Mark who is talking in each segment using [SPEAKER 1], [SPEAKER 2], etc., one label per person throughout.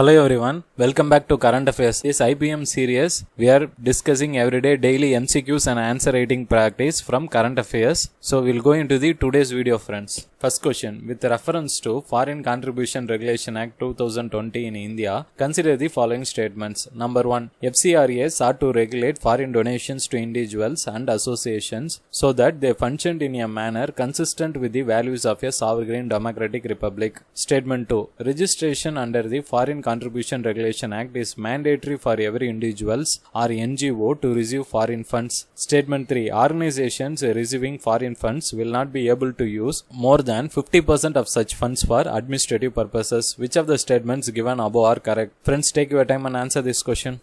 [SPEAKER 1] Hello everyone, welcome back to Current Affairs. This IPM series, we are discussing everyday daily MCQs and answer writing practice from Current Affairs. So we'll go into the today's video, friends. First question, with reference to Foreign Contribution Regulation Act 2020 in India, consider the following statements. Number 1, FCRA sought to regulate foreign donations to individuals and associations so that they functioned in a manner consistent with the values of a sovereign democratic republic. Statement 2, registration under the Foreign Contribution Regulation Act is mandatory for every individuals or NGO to receive foreign funds. Statement 3, organizations receiving foreign funds will not be able to use more than 50% of such funds for administrative purposes. Which of the statements given above are correct? Friends, take your time and answer this question.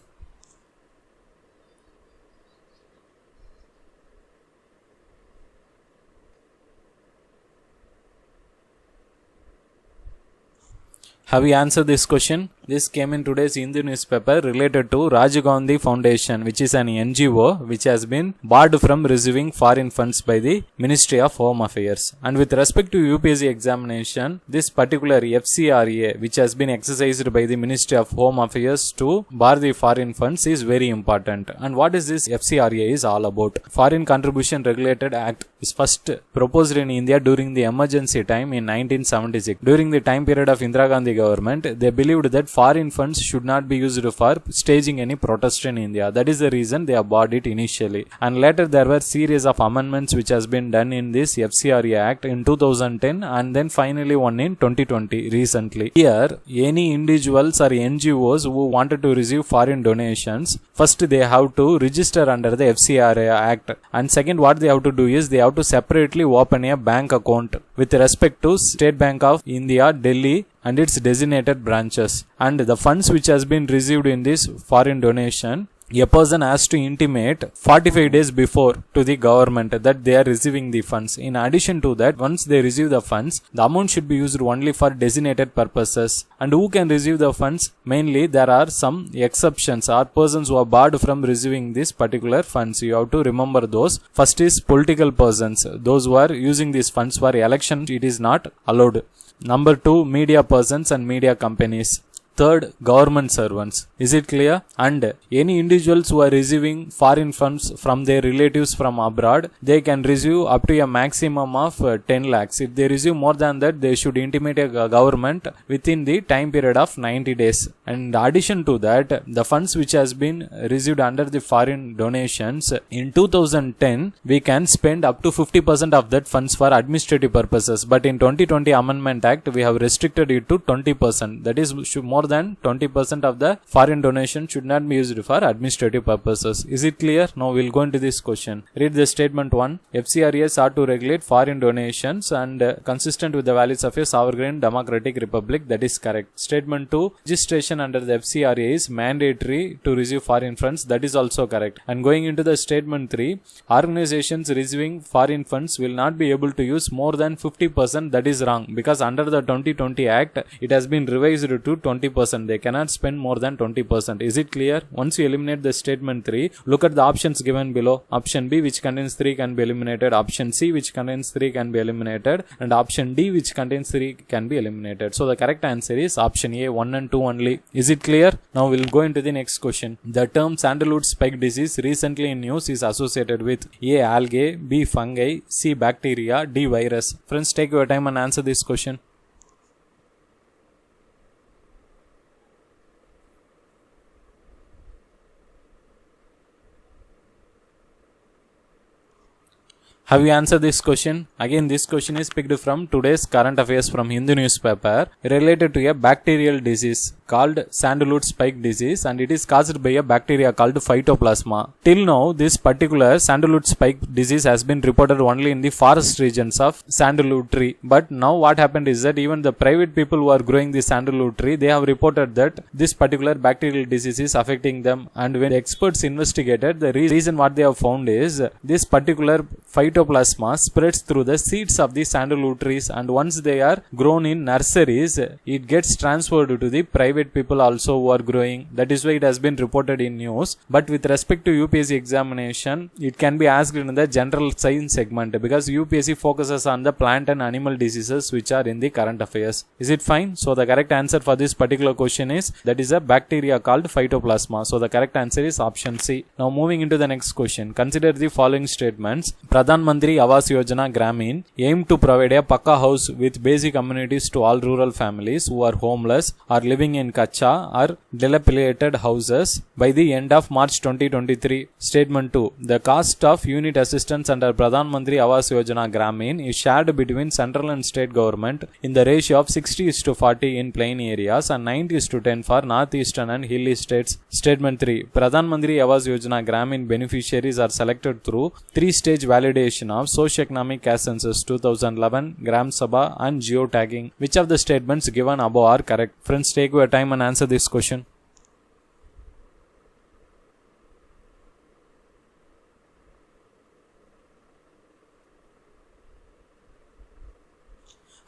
[SPEAKER 1] Have you answered this question? This came in today's Hindu newspaper related to Rajiv Gandhi Foundation, which is an NGO which has been barred from receiving foreign funds by the Ministry of Home Affairs. And with respect to UPSC examination, this particular FCRA, which has been exercised by the Ministry of Home Affairs to bar the foreign funds, is very important. And what is this FCRA is all about? Foreign Contribution Regulated Act is first proposed in India during the emergency time in 1976. During the time period of Indira Gandhi government, they believed that foreign funds should not be used for staging any protest in India. That is the reason they barred it initially. And later there were series of amendments which has been done in this FCRA Act in 2010 and then finally one in 2020 recently. Here, any individuals or NGOs who wanted to receive foreign donations, first they have to register under the FCRA Act. And second, what they have to do is they have to separately open a bank account with respect to State Bank of India, Delhi, and its designated branches. And the funds which has been received in this foreign donation, a person has to intimate 45 days before to the government that they are receiving the funds. In addition to that, once they receive the funds, the amount should be used only for designated purposes. And who can receive the funds? Mainly there are some exceptions or persons who are barred from receiving this particular funds. You have to remember those. First is political persons. Those who are using these funds for election, it is not allowed. Number 2, media persons and media companies. Third, government servants. Is it clear? And any individuals who are receiving foreign funds from their relatives from abroad, they can receive up to a maximum of 10 lakhs. If they receive more than that, they should intimate a government within the time period of 90 days. And in addition to that, the funds which has been received under the foreign donations, in 2010, we can spend up to 50% of that funds for administrative purposes. But in 2020 Amendment Act, we have restricted it to 20%. That is more than 20% of the foreign donation should not be used for administrative purposes. Is it clear? Now we'll go into this question. Read the statement 1. FCRA sought to regulate foreign donations and consistent with the values of a sovereign democratic republic. That is correct. Statement 2. Registration under the FCRA is mandatory to receive foreign funds. That is also correct. And going into the statement 3. Organizations receiving foreign funds will not be able to use more than 50%. That is wrong, because under the 2020 Act, it has been revised to 20%. They cannot spend more than 20%. Is it clear? Once you eliminate the statement 3, look at the options given below. Option B, which contains 3, can be eliminated. Option C, which contains 3, can be eliminated. And option D, which contains 3, can be eliminated. So the correct answer is option A, 1 and 2 only. Is it clear? Now we'll go into the next question. The term sandalwood spike disease recently in news is associated with A, algae, B, fungi, C, bacteria, D, virus. Friends, take your time and answer this question. Have you answered this question? Again, this question is picked from today's Current Affairs from Hindu newspaper related to a bacterial disease called sandalwood spike disease, and it is caused by a bacteria called phytoplasma. Till now, this particular sandalwood spike disease has been reported only in the forest regions of sandalwood tree. But now what happened is that even the private people who are growing the sandalwood tree, they have reported that this particular bacterial disease is affecting them. And when the experts investigated, the reason what they have found is this particular phytoplasma spreads through the seeds of the sandalwood trees, and once they are grown in nurseries, it gets transferred to the private private people also who are growing. That is why it has been reported in news. But with respect to UPSC examination, it can be asked in the general science segment because UPSC focuses on the plant and animal diseases which are in the current affairs. Is it fine? So the correct answer for this particular question is that is a bacteria called phytoplasma. So the correct answer is option C. Now moving into the next question. Consider the following statements. Pradhan Mantri Awas Yojana Gramin aim to provide a Pakka house with basic amenities to all rural families who are homeless or living in Kacha or dilapidated houses by the end of March 2023. Statement 2. The cost of unit assistance under Pradhan Mantri Awas Yojana Gramin is shared between central and state government in the ratio of 60:40 in plain areas and 90:10 for northeastern and hilly states. Statement 3. Pradhan Mantri Awas Yojana Gramin beneficiaries are selected through three-stage validation of Socioeconomic Caste Census 2011, Gram Sabha and geotagging. Which of the statements given above are correct? Friends, take your time and answer this question.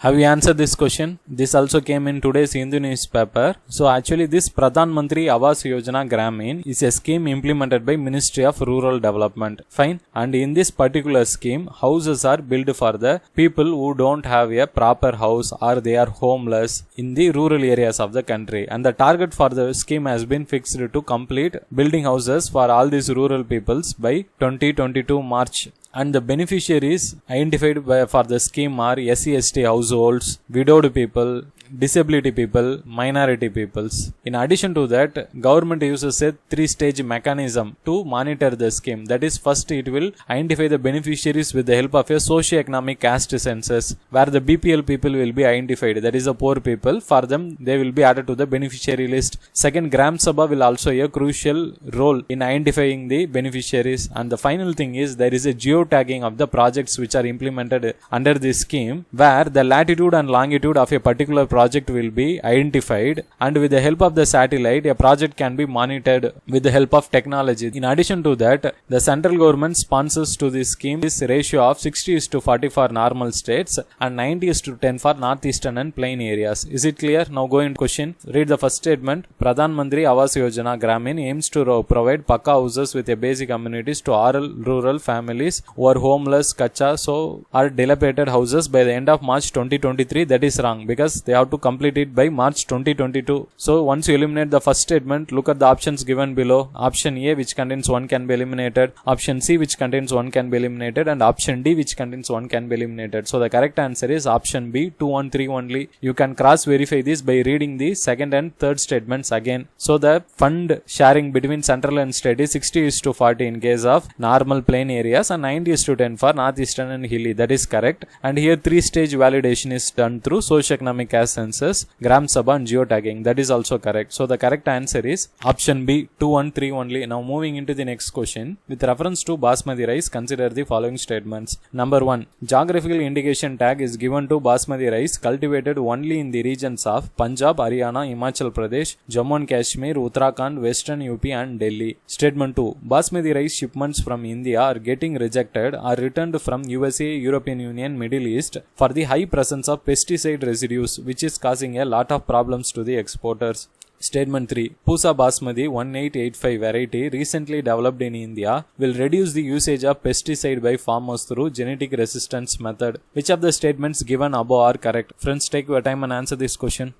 [SPEAKER 1] Have you answered this question? This also came in today's Hindu newspaper. So actually this Pradhan Mantri Awas Yojana Gramin is a scheme implemented by Ministry of Rural Development. Fine. And in this particular scheme, houses are built for the people who don't have a proper house or they are homeless in the rural areas of the country. And the target for the scheme has been fixed to complete building houses for all these rural peoples by 2022 March. And the beneficiaries identified for the scheme are SC/ST households, widowed people, disability people, minority peoples. In addition to that, government uses a three-stage mechanism to monitor the scheme. That is, first it will identify the beneficiaries with the help of a socio-economic caste census, where the BPL people will be identified. That is, the poor people. For them, they will be added to the beneficiary list. Second, Gram Sabha will also play a crucial role in identifying the beneficiaries. And the final thing is there is a geotagging of the projects which are implemented under this scheme, where the latitude and longitude of a particular project will be identified, and with the help of the satellite a project can be monitored with the help of technology. In addition to that, the central government sponsors to this scheme this ratio of 60:40 for normal states and 90:10 for northeastern and plain areas. Is it clear? Now go into question. Read the first statement. Pradhan Mantri Awas Yojana Gramin aims to provide Pakka houses with a basic amenities to all rural families who are homeless, kacha, so are dilapidated houses by the end of March 2023. That is wrong because they have to complete it by March 2022. So once you eliminate the first statement, look at the options given below. Option A, which contains 1, can be eliminated. Option C, which contains 1, can be eliminated, and option D, which contains 1, can be eliminated. So the correct answer is option B, 2 and 3 only. You can cross verify this by reading the second and third statements again. So the fund sharing between central and state is 60:40 in case of normal plain areas and 90:10 for northeastern and hilly. That is correct. And here 3-stage validation is done through Socioeconomic Caste Census, Gram Sabha and geotagging. That is also correct. So the correct answer is option B, 2 and 3 only. Now moving into the next question. With reference to Basmati rice, consider the following statements. Number 1. Geographical indication tag is given to Basmati rice cultivated only in the regions of Punjab, Haryana, Himachal Pradesh, Jammu and Kashmir, Uttarakhand, Western UP and Delhi. Statement 2. Basmati rice shipments from India are getting rejected or returned from USA, European Union, Middle East for the high presence of pesticide residues, which is causing a lot of problems to the exporters. Statement 3. Pusa Basmati 1885 variety recently developed in India will reduce the usage of pesticide by farmers through genetic resistance method. Which of the statements given above are correct? Friends, take your time and answer this question.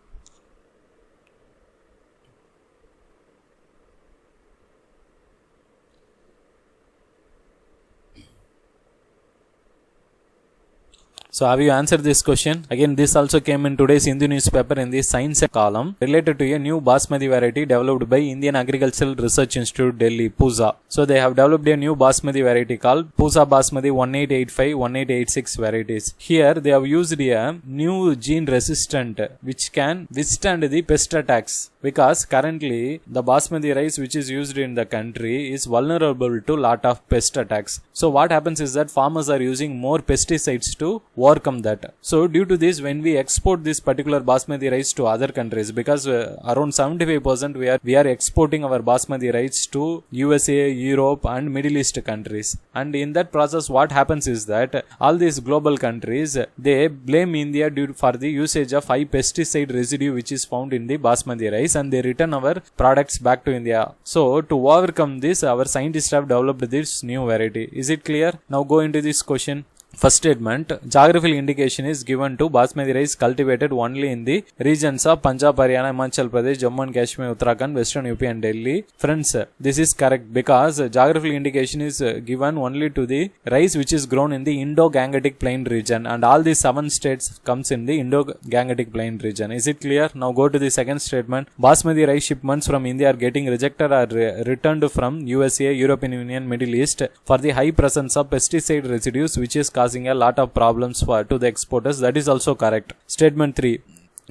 [SPEAKER 1] So have you answered this question? Again, this also came in today's Hindu newspaper in the science column related to a new Basmati variety developed by Indian Agricultural Research Institute, Delhi, PUSA. So they have developed a new Basmati variety called Pusa Basmati 1885, 1886 varieties. Here they have used a new gene resistant which can withstand the pest attacks, because currently the Basmati rice which is used in the country is vulnerable to lot of pest attacks. So what happens is that farmers are using more pesticides to overcome that. So due to this, when we export this particular basmati rice to other countries, because around 75% we are exporting our basmati rice to USA, Europe and Middle East countries, and in that process what happens is that all these global countries, they blame India for the usage of high pesticide residue which is found in the basmati rice, and they return our products back to India. So to overcome this, our scientists have developed this new variety. Is it clear? Now go into this question. First statement, geographical indication is given to basmati rice cultivated only in the regions of Punjab, Haryana, Himachal Pradesh, Jammu and Kashmir, Uttarakhand, Western UP and Delhi. Friends, this is correct because geographical indication is given only to the rice which is grown in the Indo-Gangetic Plain region, and all the 7 states comes in the Indo-Gangetic Plain region. Is it clear? Now go to the second statement. Basmati rice shipments from India are getting rejected or returned from USA, European Union, Middle East for the high presence of pesticide residues which is causing a lot of problems to the exporters. That is also correct. Statement 3.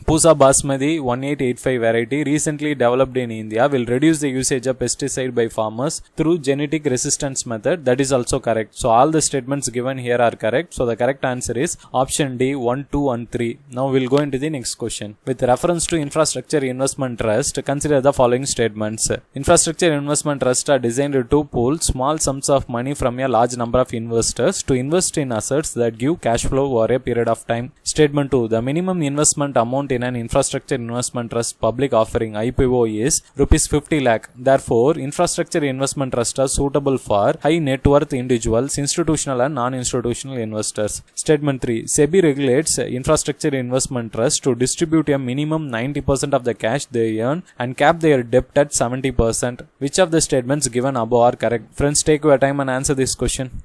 [SPEAKER 1] Pusa Basmati 1885 variety recently developed in India will reduce the usage of pesticide by farmers through genetic resistance method. That is also correct. So all the statements given here are correct. So the correct answer is option D, 1, 2 and 3. Now we'll go into the next question. With reference to infrastructure investment trust, consider the following statements. Infrastructure investment trusts are designed to pool small sums of money from a large number of investors to invest in assets that give cash flow over a period of time. Statement 2. The minimum investment amount in an infrastructure investment trust public offering IPO is rupees 50 lakh. Therefore, infrastructure investment trusts are suitable for high net worth individuals, institutional and non-institutional investors. Statement 3. SEBI regulates infrastructure investment trusts to distribute a minimum 90% of the cash they earn and cap their debt at 70%. Which of the statements given above are correct? Friends, take your time and answer this question.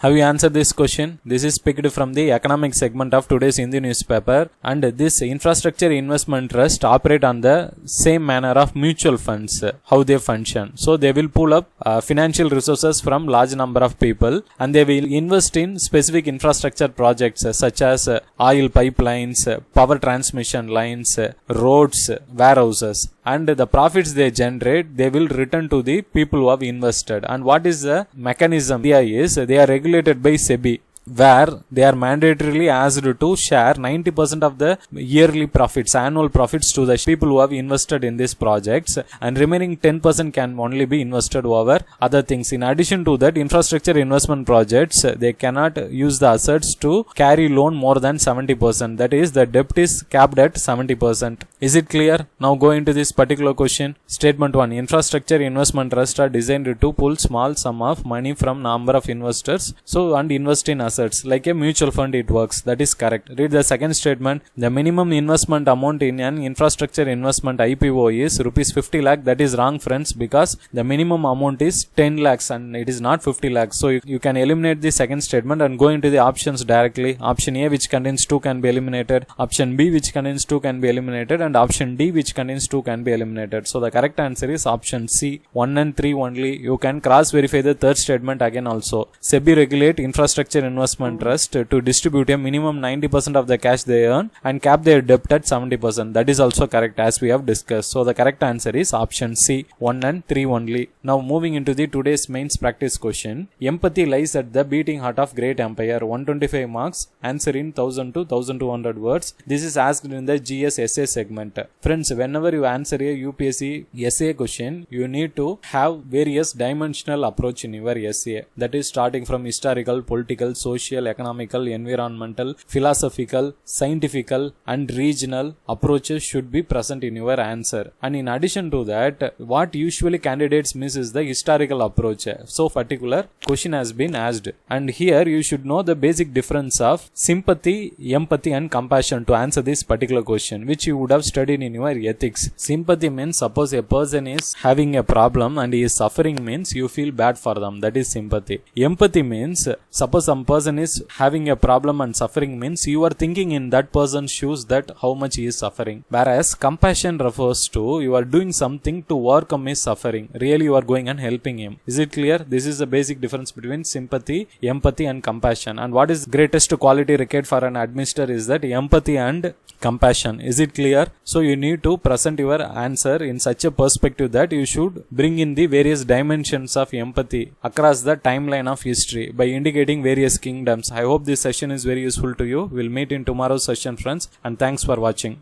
[SPEAKER 1] Have you answered this question? This is picked from the economic segment of today's Hindu newspaper, and this infrastructure investment trust operate on the same manner of mutual funds, how they function. So they will pull up financial resources from large number of people, and they will invest in specific infrastructure projects such as oil pipelines, power transmission lines, roads, warehouses, and the profits they generate, they will return to the people who have invested. And what is the mechanism? Here is they are regulated by SEBI, where they are mandatorily asked to share 90% of the yearly profits, annual profits to the people who have invested in these projects, and remaining 10% can only be invested over other things. In addition to that, infrastructure investment projects, they cannot use the assets to carry loan more than 70%. That is, the debt is capped at 70%. Is it clear? Now go into this particular question. Statement 1. Infrastructure investment trusts are designed to pull small sum of money from number of investors and invest in assets. Like a mutual fund it works. That is correct. Read the second statement. The minimum investment amount in an infrastructure investment IPO is rupees 50 lakh. That is wrong, friends, because the minimum amount is 10 lakhs and it is not 50 lakhs. So you can eliminate the second statement and go into the options directly. Option A, which contains 2, can be eliminated. Option B, which contains 2, can be eliminated, and option D, which contains 2, can be eliminated. So the correct answer is option C, 1 and 3 only. You can cross verify the third statement again also. SEBI regulate infrastructure investment trust to distribute a minimum 90% of the cash they earn and cap their debt at 70%. That is also correct, as we have discussed. So the correct answer is option C, 1 and 3 only. Now moving into the today's mains practice question. Empathy lies at the beating heart of great empire. 125 marks. Answer in 1000 to 1200 words. This is asked in the GS essay segment. Friends, whenever you answer a UPSC essay question, you need to have various dimensional approach in your essay. That is starting from historical, political, social, economical, environmental, philosophical, scientifical and regional approaches should be present in your answer. And in addition to that, what usually candidates miss is the historical approach. So particular question has been asked, and here you should know the basic difference of sympathy, empathy and compassion to answer this particular question, which you would have studied in your ethics. Sympathy means suppose a person is having a problem and he is suffering, means you feel bad for them. That is sympathy. Empathy means suppose some person person is having a problem and suffering means you are thinking in that person's shoes that how much he is suffering. Whereas compassion refers to you are doing something to overcome his suffering. Really you are going and helping him. Is it clear? This is the basic difference between sympathy, empathy and compassion. And what is greatest quality required for an administrator is that empathy and compassion. Is it clear? So you need to present your answer in such a perspective that you should bring in the various dimensions of empathy across the timeline of history by indicating various kingdoms. I hope this session is very useful to you. We'll meet in tomorrow's session, friends, and thanks for watching.